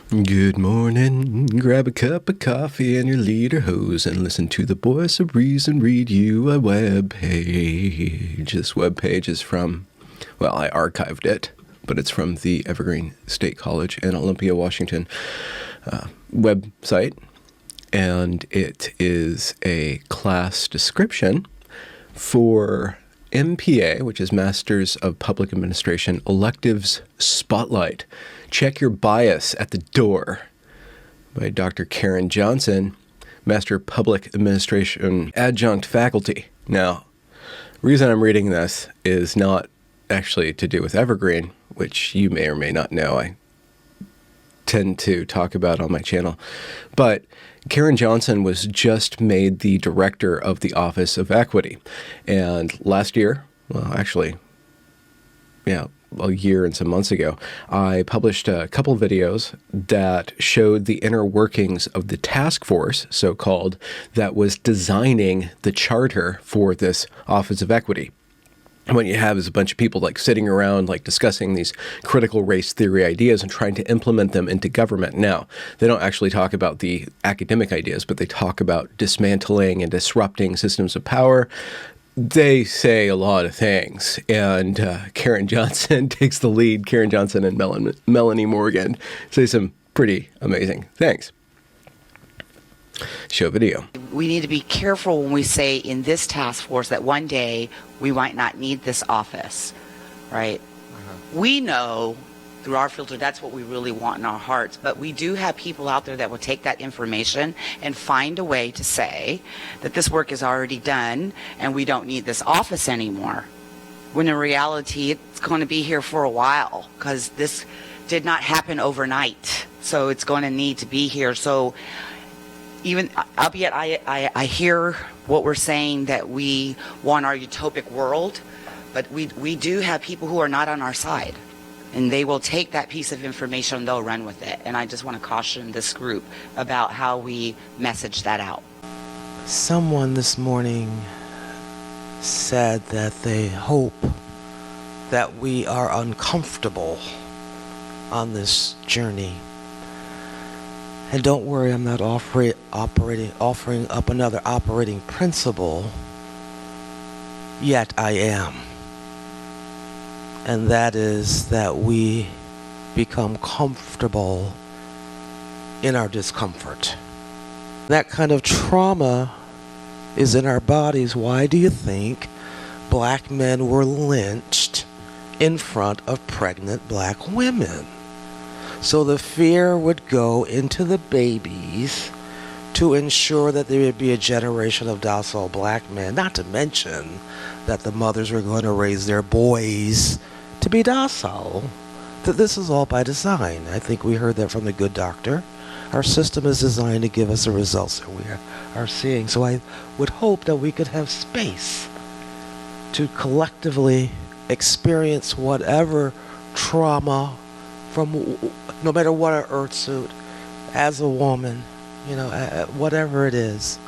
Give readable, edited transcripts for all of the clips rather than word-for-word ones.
Good morning. Grab a cup of coffee and your leader hose and listen to the voice of reason read you a web page. This web page is from, well, I archived it, but it's from the Evergreen State College in Olympia, Washington website. And it is a class description for MPA, which is Masters of Public Administration Electives Spotlight. Check your bias at the door, by Dr. Karen Johnson, Master of Public Administration Adjunct Faculty. Now, the reason I'm reading this is not actually to do with Evergreen, which you may or may not know I tend to talk about on my channel, but Karen Johnson was just made the director of the Office of Equity. And last year, well, actually, a year and some months ago, I published a couple videos that showed the inner workings of the task force, so-called, that was designing the charter for this Office of Equity. And what you have is a bunch of people like sitting around like discussing these critical race theory ideas and trying to implement them into government. Now, they don't actually talk about the academic ideas, but they talk about dismantling and disrupting systems of power. They say a lot of things, and Karen Johnson takes the lead. Karen Johnson and Melanie Morgan say some pretty amazing things. Show video. We need to be careful when we say in this task force that one day we might not need this office, right? We know through our filter that's what we really want in our hearts, but we do have people out there that will take that information and find a way to say that this work is already done and we don't need this office anymore, when in reality it's going to be here for a while, because this did not happen overnight, so it's going to need to be here. So even, albeit I hear what we're saying, that we want our utopic world, but we do have people who are not on our side, and they will take that piece of information and they'll run with it. And I just want to caution this group about how we message that out. Someone this morning said that they hope that we are uncomfortable on this journey. And don't worry, I'm not offering up another operating principle, yet I am. And that is that we become comfortable in our discomfort. That kind of trauma is in our bodies. Why do you think black men were lynched in front of pregnant black women? So the fear would go into the babies to ensure that there would be a generation of docile black men, not to mention that the mothers were going to raise their boys to be docile. That this is all by design. I think we heard that from the good doctor. Our system is designed to give us the results that we are seeing. So I would hope that we could have space to collectively experience whatever trauma from, no matter what our earth suit, as a woman, whatever it is,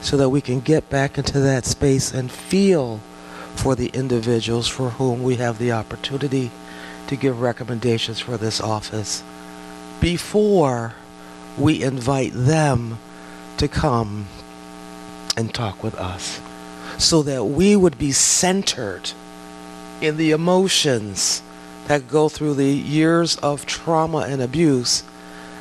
so that we can get back into that space and feel for the individuals for whom we have the opportunity to give recommendations for this office before we invite them to come and talk with us, so that we would be centered in the emotions that go through the years of trauma and abuse,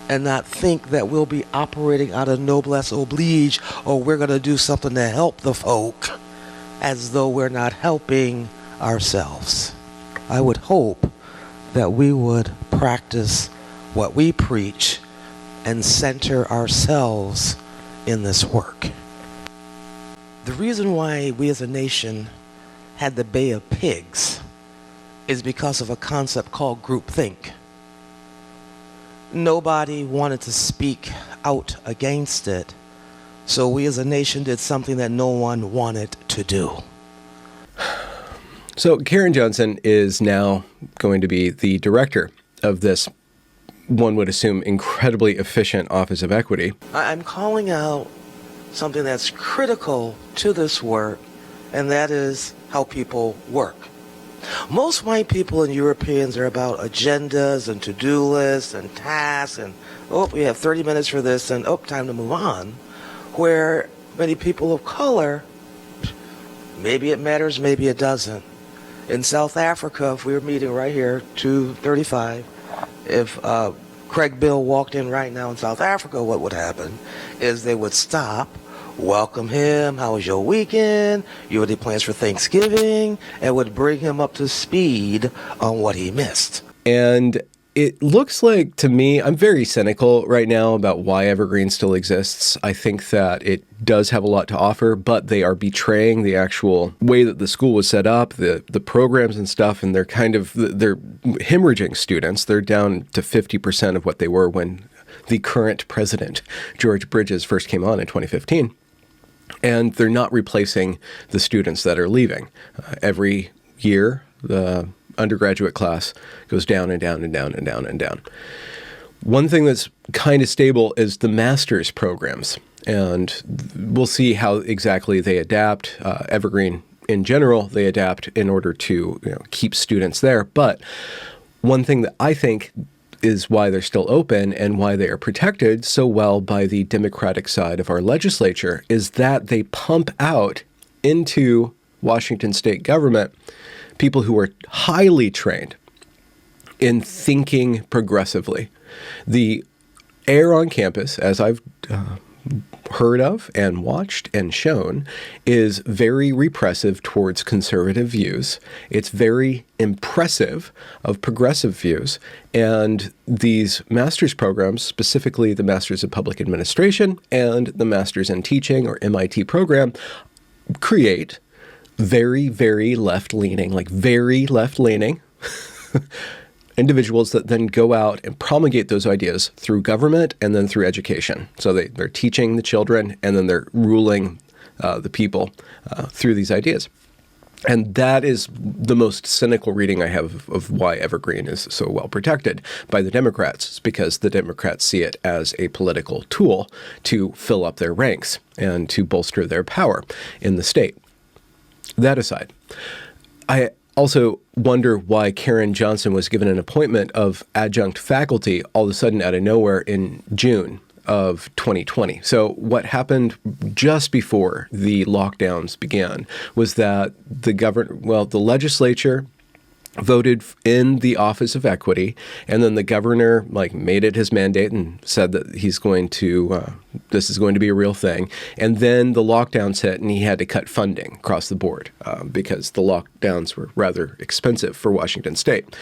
and not think that we'll be operating out of noblesse oblige, or we're going to do something to help the folk, as though we're not helping ourselves. I would hope that we would practice what we preach and center ourselves in this work. The reason why we as a nation had the Bay of Pigs is because of a concept called groupthink. Nobody wanted to speak out against it, so we as a nation did something that no one wanted to do. So Karen Johnson is now going to be the director of this, one would assume, incredibly efficient Office of Equity. I'm calling out something that's critical to this work, and that is how people work. Most white people and Europeans are about agendas and to-do lists and tasks and, oh, we have 30 minutes for this and, oh, time to move on. Where many people of color, maybe it matters, maybe it doesn't. In South Africa, if we were meeting right here, 2:35, if Craig Bill walked in right now in South Africa, what would happen is they would stop, welcome him, how was your weekend, you have any plans for Thanksgiving, and would bring him up to speed on what he missed. And it looks like, to me, I'm very cynical right now about why Evergreen still exists. I think that it does have a lot to offer, but they are betraying the actual way that the school was set up, the programs and stuff, and they're hemorrhaging students. They're down to 50% of what they were when the current president, George Bridges, first came on in 2015. And they're not replacing the students that are leaving. Every year, the undergraduate class goes down and down and down and down and down. One thing that's kind of stable is the master's programs, and we'll see how exactly they adapt. Evergreen, in general, they adapt in order to keep students there. But one thing that I think is why they're still open and why they are protected so well by the Democratic side of our legislature is that they pump out into Washington state government people who are highly trained in thinking progressively. The air on campus, as I've heard of and watched and shown, is very repressive towards conservative views. It's very impressive of progressive views. And these master's programs, specifically the Masters of Public Administration and the Masters in Teaching, or MIT program, create very, very left-leaning individuals that then go out and promulgate those ideas through government and then through education. So they're teaching the children and then they're ruling the people through these ideas. And that is the most cynical reading I have of why Evergreen is so well protected by the Democrats. It's because the Democrats see it as a political tool to fill up their ranks and to bolster their power in the state. That aside, I also wonder why Karen Johnson was given an appointment of adjunct faculty all of a sudden out of nowhere in June of 2020. So what happened just before the lockdowns began was that the legislature voted in the Office of Equity, and then the governor made it his mandate and said that he's going to this is going to be a real thing. And then the lockdowns hit, and he had to cut funding across the board because the lockdowns were rather expensive for Washington State.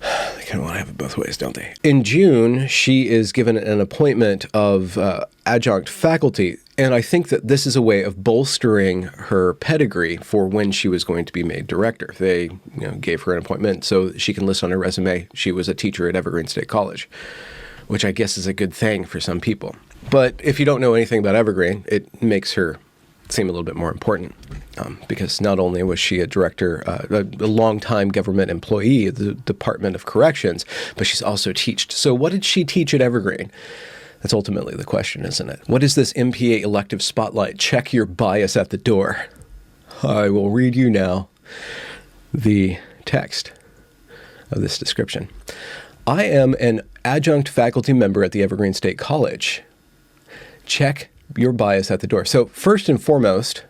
They kind of want to have it both ways, don't they? In June, she is given an appointment of adjunct faculty, and I think that this is a way of bolstering her pedigree for when she was going to be made director. They gave her an appointment so she can list on her resume she was a teacher at Evergreen State College, which I guess is a good thing for some people. But if you don't know anything about Evergreen, it makes her seem a little bit more important because not only was she a director, a longtime government employee at the Department of Corrections, but she's also taught. So what did she teach at Evergreen? That's ultimately the question, isn't it? What is this MPA elective spotlight? Check your bias at the door. I will read you now the text of this description. I am an adjunct faculty member at the Evergreen State College. Check your bias at the door. So first and foremost,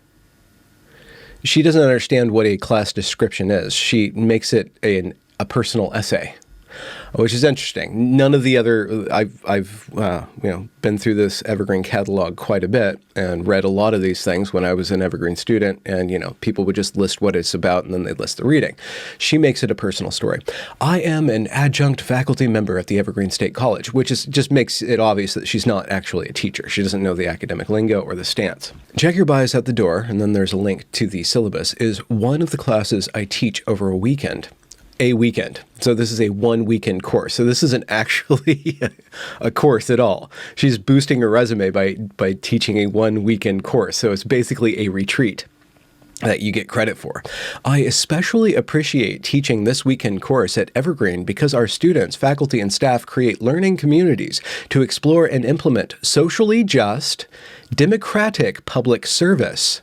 she doesn't understand what a class description is. She makes it a personal essay, which is interesting. None of the other, I've been through this Evergreen catalog quite a bit and read a lot of these things when I was an Evergreen student, and people would just list what it's about and then they'd list the reading. She makes it a personal story. I am an adjunct faculty member at the Evergreen State College, which just makes it obvious that she's not actually a teacher. She doesn't know the academic lingo or the stance. Check your bias at the door, and then there's a link to the syllabus, is one of the classes I teach over a weekend. So this is a 1 weekend course. So this isn't actually a course at all. She's boosting her resume by teaching a 1 weekend course. So it's basically a retreat that you get credit for. I especially appreciate teaching this weekend course at Evergreen because our students, faculty, and staff create learning communities to explore and implement socially just, democratic public service.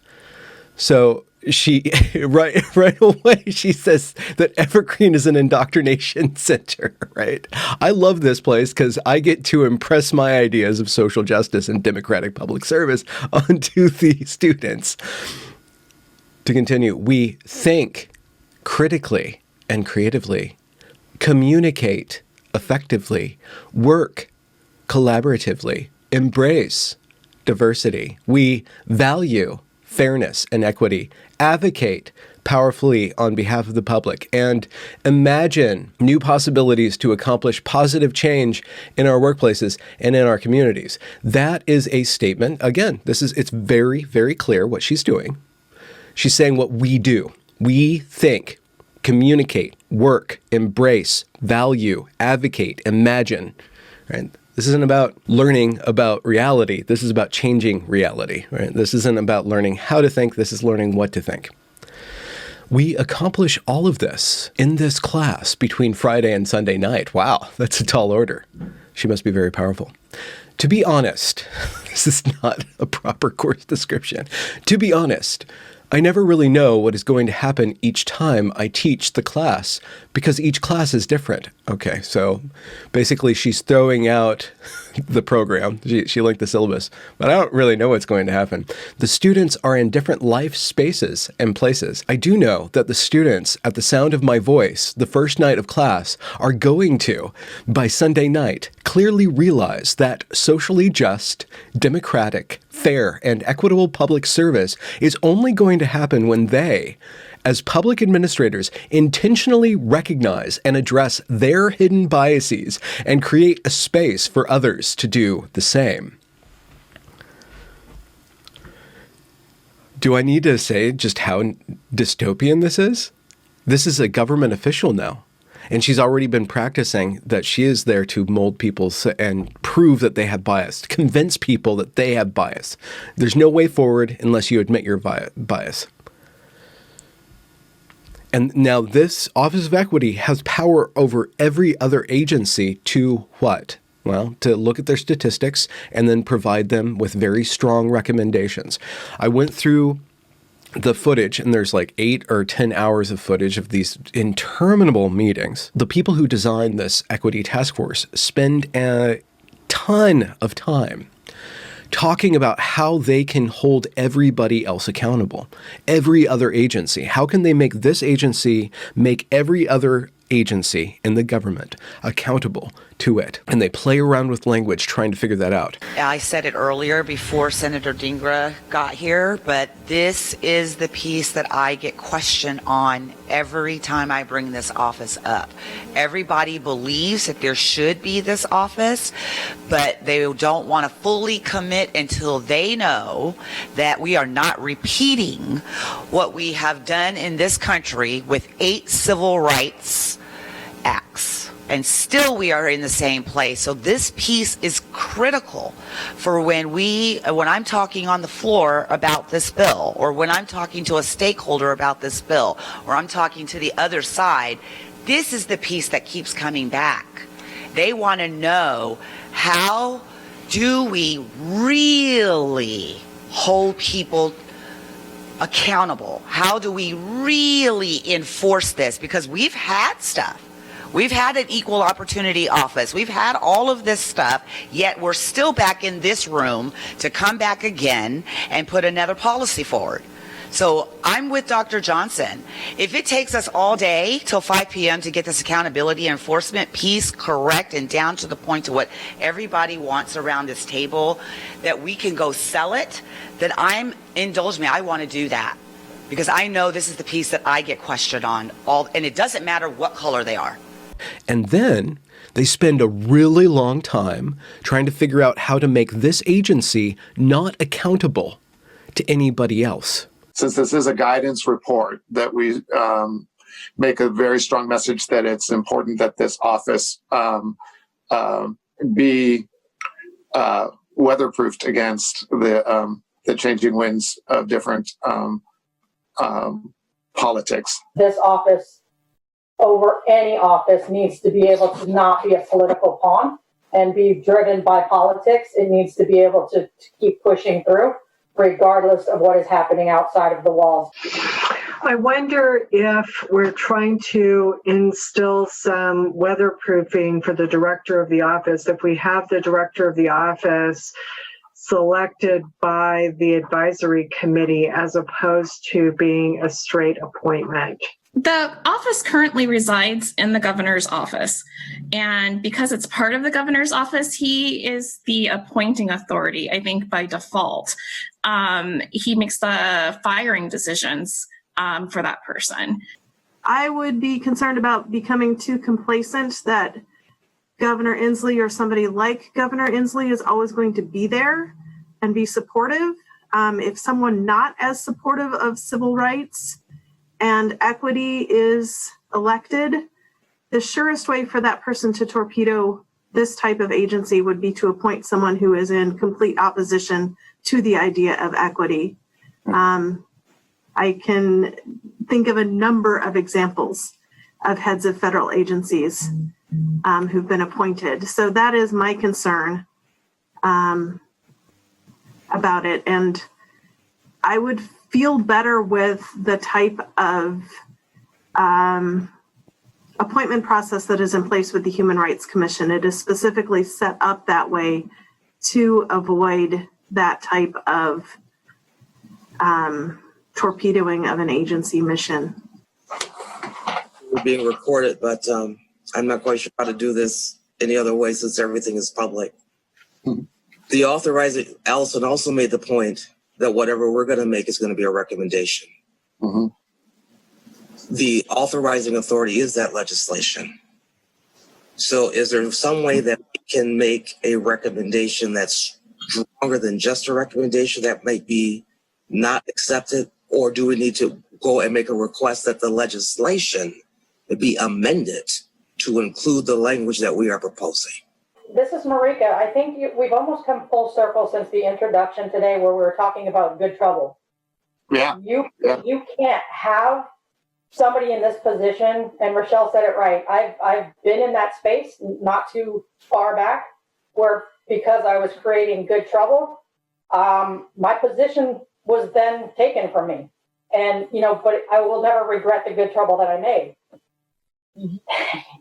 So she right away she says that Evergreen is an indoctrination center, right? I love this place because I get to impress my ideas of social justice and democratic public service onto the students. To continue, we think critically and creatively, communicate effectively, work collaboratively, embrace diversity. We value fairness and equity, advocate powerfully on behalf of the public, and imagine new possibilities to accomplish positive change in our workplaces and in our communities. That is a statement. Again, it's very, very clear what she's doing. She's saying what we do. We think, communicate, work, embrace, value, advocate, imagine, right? This isn't about learning about reality. This is about changing reality, right? This isn't about learning how to think. This is learning what to think. We accomplish all of this in this class between Friday and Sunday night. Wow, that's a tall order. She must be very powerful. To be honest, this is not a proper course description. To be honest, I never really know what is going to happen each time I teach the class because each class is different. Okay, so basically she's throwing out the program. She linked the syllabus, but I don't really know what's going to happen. The students are in different life spaces and places. I do know that the students, at the sound of my voice, the first night of class, are going to, by Sunday night, clearly realize that socially just, democratic, fair, and equitable public service is only going to happen when they, as public administrators, intentionally recognize and address their hidden biases and create a space for others to do the same. Do I need to say just how dystopian this is? This is a government official now. And she's already been practicing that she is there to mold people and prove that they have bias, convince people that they have bias. There's no way forward unless you admit your bias. And now this Office of Equity has power over every other agency to what? Well, to look at their statistics and then provide them with very strong recommendations. I went through the footage, and there's like 8 or 10 hours of footage of these interminable meetings. The people who designed this equity task force spend a ton of time talking about how they can hold everybody else accountable, every other agency. How can they make this agency make every other agency in the government accountable to it? And they play around with language trying to figure that out. I said it earlier before Senator Dingra got here, but this is the piece that I get questioned on every time I bring this office up. Everybody believes that there should be this office, but they don't want to fully commit until they know that we are not repeating what we have done in this country with 8 civil rights acts. And still we are in the same place. So this piece is critical for when I'm talking on the floor about this bill, or when I'm talking to a stakeholder about this bill, or I'm talking to the other side. This is the piece that keeps coming back. They want to know, how do we really hold people accountable? How do we really enforce this? Because we've had stuff. We've had an equal opportunity office. We've had all of this stuff, yet we're still back in this room to come back again and put another policy forward. So I'm with Dr. Johnson. If it takes us all day till 5 p.m. to get this accountability enforcement piece correct and down to the point to what everybody wants around this table, that we can go sell it, then indulge me, I want to do that. Because I know this is the piece that I get questioned on, and it doesn't matter what color they are. And then they spend a really long time trying to figure out how to make this agency not accountable to anybody else. Since this is a guidance report, that we make a very strong message that it's important that this office be weatherproofed against the changing winds of different politics. This office, over any office, needs to be able to not be a political pawn and be driven by politics. It needs to be able to keep pushing through. regardless of what is happening outside of the walls. I wonder if we're trying to instill some weatherproofing for the director of the office. If we have the director of the office selected by the advisory committee as opposed to being a straight appointment. The office currently resides in the governor's office. And because it's part of the governor's office, he is the appointing authority, I think, by default. He makes the firing decisions for that person. I would be concerned about becoming too complacent that Governor Inslee or somebody like Governor Inslee is always going to be there and be supportive. If someone not as supportive of civil rights and equity is elected, the surest way for that person to torpedo this type of agency would be to appoint someone who is in complete opposition to the idea of equity. I can think of a number of examples of heads of federal agencies who've been appointed. So that is my concern about it. And I would feel better with the type of appointment process that is in place with the Human Rights Commission. It is specifically set up that way to avoid that type of torpedoing of an agency mission. We're being recorded, but I'm not quite sure how to do this any other way since everything is public. The authorizing, Allison also made the point that whatever we're going to make is going to be a recommendation. Mm-hmm. The authorizing authority is that legislation. So is there some way that we can make a recommendation that's stronger than just a recommendation that might be not accepted? Or do we need to go and make a request that the legislation be amended to include the language that we are proposing? This is Marika. I think we've almost come full circle since the introduction today where we were talking about good trouble. Yeah. You can't have somebody in this position, and Rochelle said it right. I've been in that space not too far back where because I was creating good trouble, my position was then taken from me. And, but I will never regret the good trouble that I made.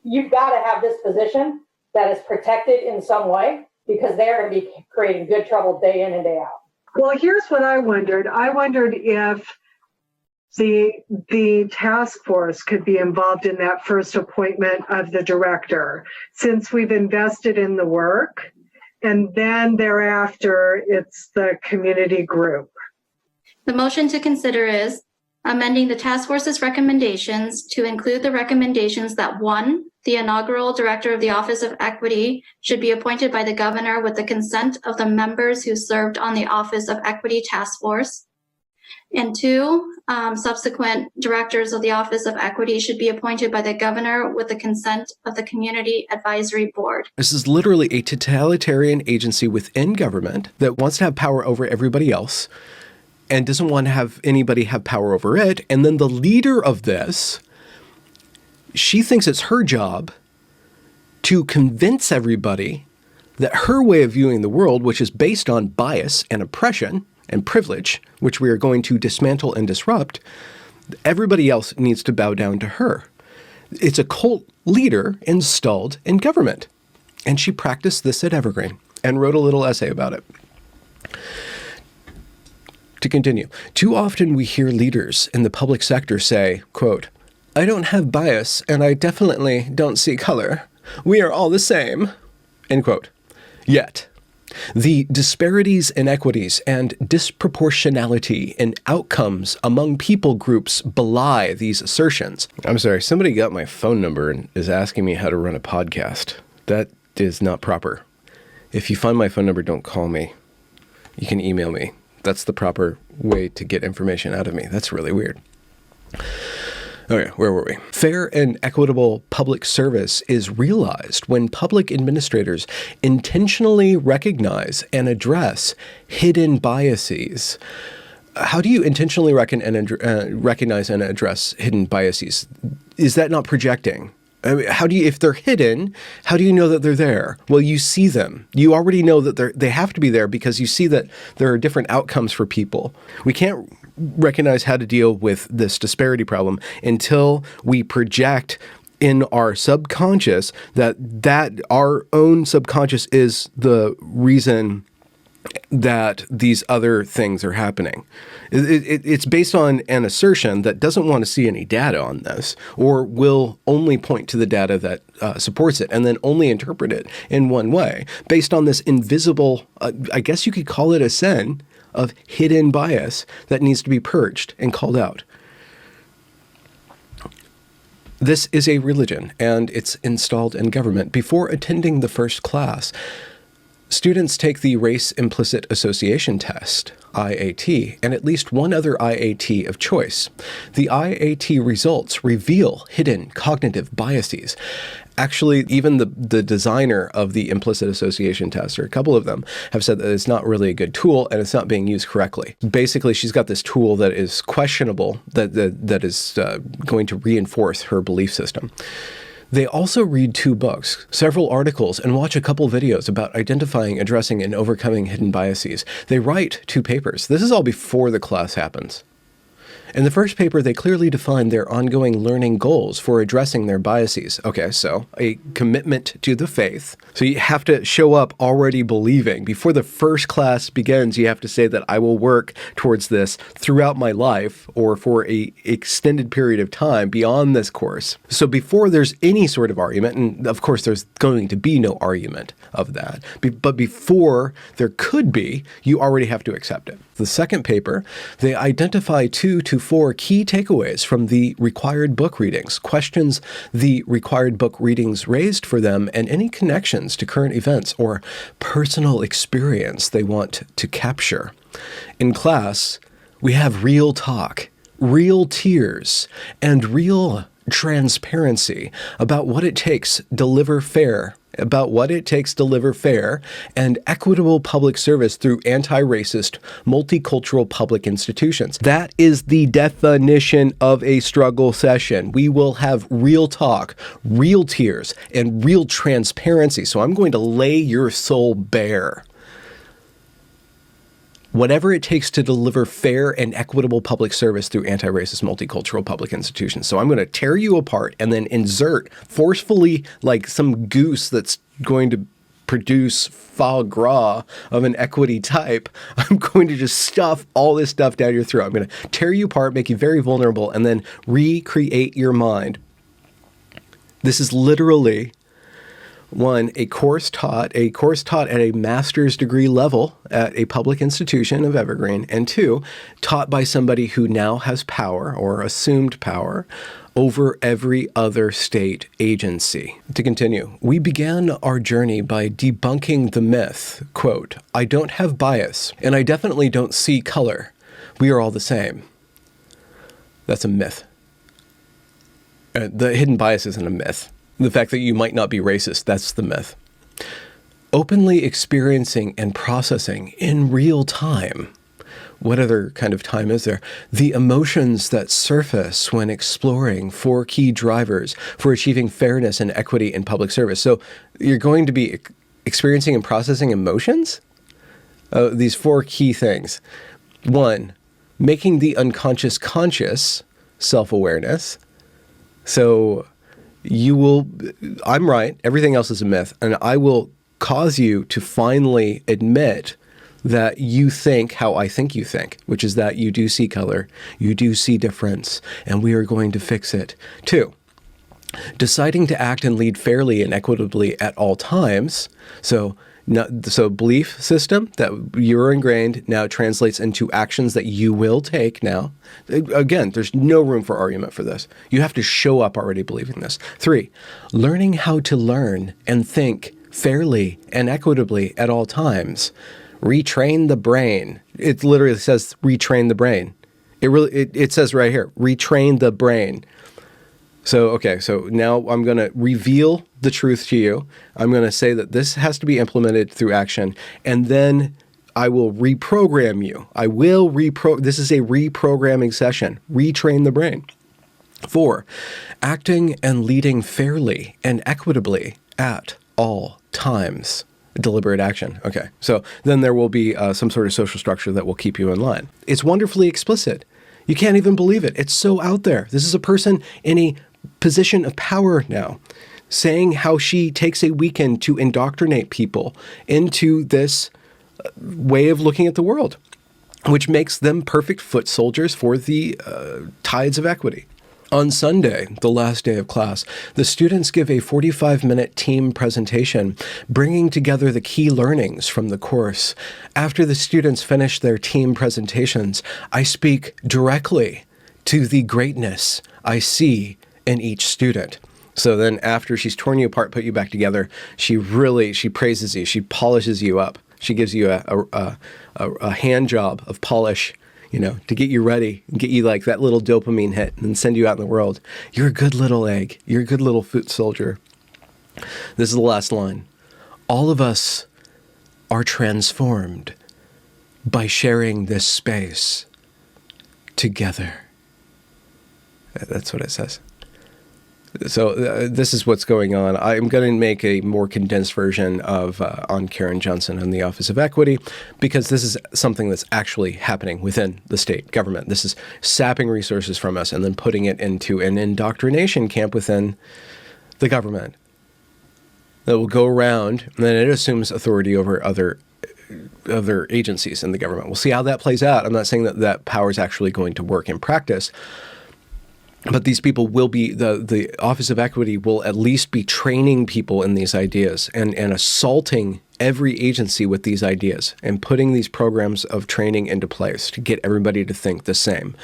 You've got to have this position that is protected in some way because they're going to be creating good trouble day in and day out. Well, here's what I wondered. I wondered if the task force could be involved in that first appointment of the director, since we've invested in the work, and then thereafter it's the community group. The motion to consider is amending the task force's recommendations to include the recommendations that 1, the inaugural director of the Office of Equity should be appointed by the governor with the consent of the members who served on the Office of Equity Task Force. And 2, subsequent directors of the Office of Equity should be appointed by the governor with the consent of the Community Advisory Board. This is literally a totalitarian agency within government that wants to have power over everybody else and doesn't want to have anybody have power over it. And then the leader of this, she thinks it's her job to convince everybody that her way of viewing the world, which is based on bias and oppression and privilege, which we are going to dismantle and disrupt, everybody else needs to bow down to her. It's a cult leader installed in government. And she practiced this at Evergreen and wrote a little essay about it. To continue, too often we hear leaders in the public sector say, quote, "I don't have bias and I definitely don't see color. We are all the same," end quote. Yet, the disparities, inequities, and disproportionality in outcomes among people groups belie these assertions. I'm sorry, somebody got my phone number and is asking me how to run a podcast. That is not proper. If you find my phone number, don't call me. You can email me. That's the proper way to get information out of me. That's really weird. Okay, where were we? Fair and equitable public service is realized when public administrators intentionally recognize and address hidden biases. How do you intentionally recognize and address hidden biases? Is that not projecting? I mean, how do you, if they're hidden, how do you know that they're there? Well, you see them. You already know that they have to be there because you see that there are different outcomes for people. We can't recognize how to deal with this disparity problem until we project in our subconscious that our own subconscious is the reason that these other things are happening. It's based on an assertion that doesn't want to see any data on this, or will only point to the data that supports it, and then only interpret it in one way, based on this invisible, I guess you could call it a sin, of hidden bias that needs to be purged and called out. This is a religion, and it's installed in government. Before attending the first class, students take the Race Implicit Association Test, IAT, and at least one other IAT of choice. The IAT results reveal hidden cognitive biases. Actually, even the designer of the implicit association test, or a couple of them, have said that it's not really a good tool and it's not being used correctly. Basically, she's got this tool that is questionable, that is going to reinforce her belief system. They also read 2 books, several articles, and watch a couple videos about identifying, addressing, and overcoming hidden biases. They write 2 papers. This is all before the class happens. In the first paper, they clearly define their ongoing learning goals for addressing their biases. Okay, so a commitment to the faith. So you have to show up already believing. Before the first class begins, you have to say that I will work towards this throughout my life or for an extended period of time beyond this course. So before there's any sort of argument, and of course there's going to be no argument of that, but before there could be, you already have to accept it. The second paper, they identify 2 to 4 key takeaways from the required book readings, questions the required book readings raised for them, and any connections to current events or personal experience they want to capture. In class, we have real talk, real tears, and real transparency about what it takes to deliver fair and equitable public service through anti-racist, multicultural public institutions. That is the definition of a struggle session. We will have real talk, real tears, and real transparency. So I'm going to lay your soul bare. Whatever it takes to deliver fair and equitable public service through anti-racist, multicultural public institutions. So I'm going to tear you apart and then insert forcefully, like some goose that's going to produce foie gras of an equity type. I'm going to just stuff all this stuff down your throat. I'm going to tear you apart, make you very vulnerable, and then recreate your mind. This is literally, 1, a course taught at a master's degree level at a public institution of Evergreen, and 2, taught by somebody who now has power or assumed power over every other state agency. To continue, we began our journey by debunking the myth, quote, I don't have bias, and I definitely don't see color. We are all the same. That's a myth. The hidden bias isn't a myth. The fact that you might not be racist, that's the myth. Openly experiencing and processing in real time. What other kind of time is there? The emotions that surface when exploring 4 key drivers for achieving fairness and equity in public service. So you're going to be experiencing and processing emotions? These 4 key things. 1, making the unconscious conscious, self-awareness. So I'm right, everything else is a myth, and I will cause you to finally admit that you think how I think you think, which is that you do see color, you do see difference, and we are going to fix it. 2, deciding to act and lead fairly and equitably at all times. So belief system that you're ingrained now translates into actions that you will take now. Again, there's no room for argument for this. You have to show up already believing this. 3, learning how to learn and think fairly and equitably at all times. Retrain the brain. It literally says retrain the brain. It says right here, retrain the brain. So now I'm going to reveal the truth to you. I'm going to say that this has to be implemented through action, and then I will reprogram you. This is a reprogramming session. Retrain the brain. 4, acting and leading fairly and equitably at all times. Deliberate action. Okay. So then there will be some sort of social structure that will keep you in line. It's wonderfully explicit. You can't even believe it. It's so out there. This is a person in a position of power now, saying how she takes a weekend to indoctrinate people into this way of looking at the world, which makes them perfect foot soldiers for the tides of equity. On Sunday, the last day of class, the students give a 45-minute team presentation, bringing together the key learnings from the course. After the students finish their team presentations, I speak directly to the greatness I see in each student. So then after she's torn you apart, put you back together, she praises you, she polishes you up. She gives you a hand job of polish, to get you ready and get you like that little dopamine hit and send you out in the world. You're a good little egg. You're a good little foot soldier. This is the last line. All of us are transformed by sharing this space together. That's what it says. So this is what's going on. I'm going to make a more condensed version of on Karen Johnson and the Office of Equity, because this is something that's actually happening within the state government. This is sapping resources from us and then putting it into an indoctrination camp within the government that will go around, and then it assumes authority over other agencies in the government. We'll see how that plays out. I'm not saying that power is actually going to work in practice, but these people will be, the Office of Equity will at least be training people in these ideas and assaulting every agency with these ideas and putting these programs of training into place to get everybody to think the same,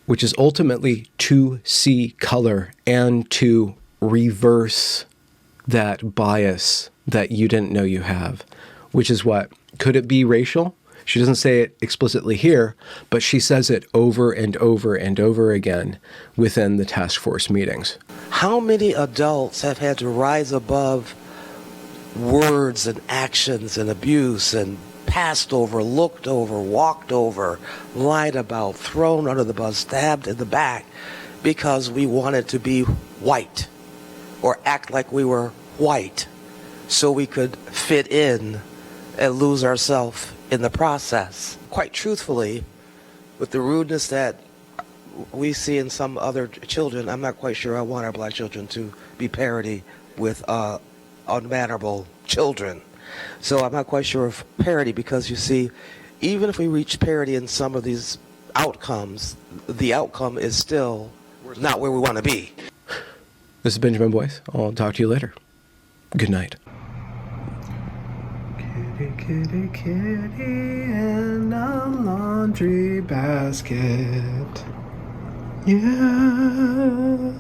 which is ultimately to see color and to reverse that bias that you didn't know you have, which is what? Could it be racial? She doesn't say it explicitly here, but she says it over and over and over again within the task force meetings. How many adults have had to rise above words and actions and abuse and passed over, looked over, walked over, lied about, thrown under the bus, stabbed in the back because we wanted to be white or act like we were white so we could fit in and lose ourselves in the process? Quite truthfully, with the rudeness that we see in some other children, I'm not quite sure I want our black children to be parity with unmannerable children. So I'm not quite sure of parity, because you see, even if we reach parity in some of these outcomes, the outcome is still not where we want to be. This is Benjamin Boyce. I'll talk to you later. Good night. Kitty, kitty, kitty in a laundry basket. Yeah.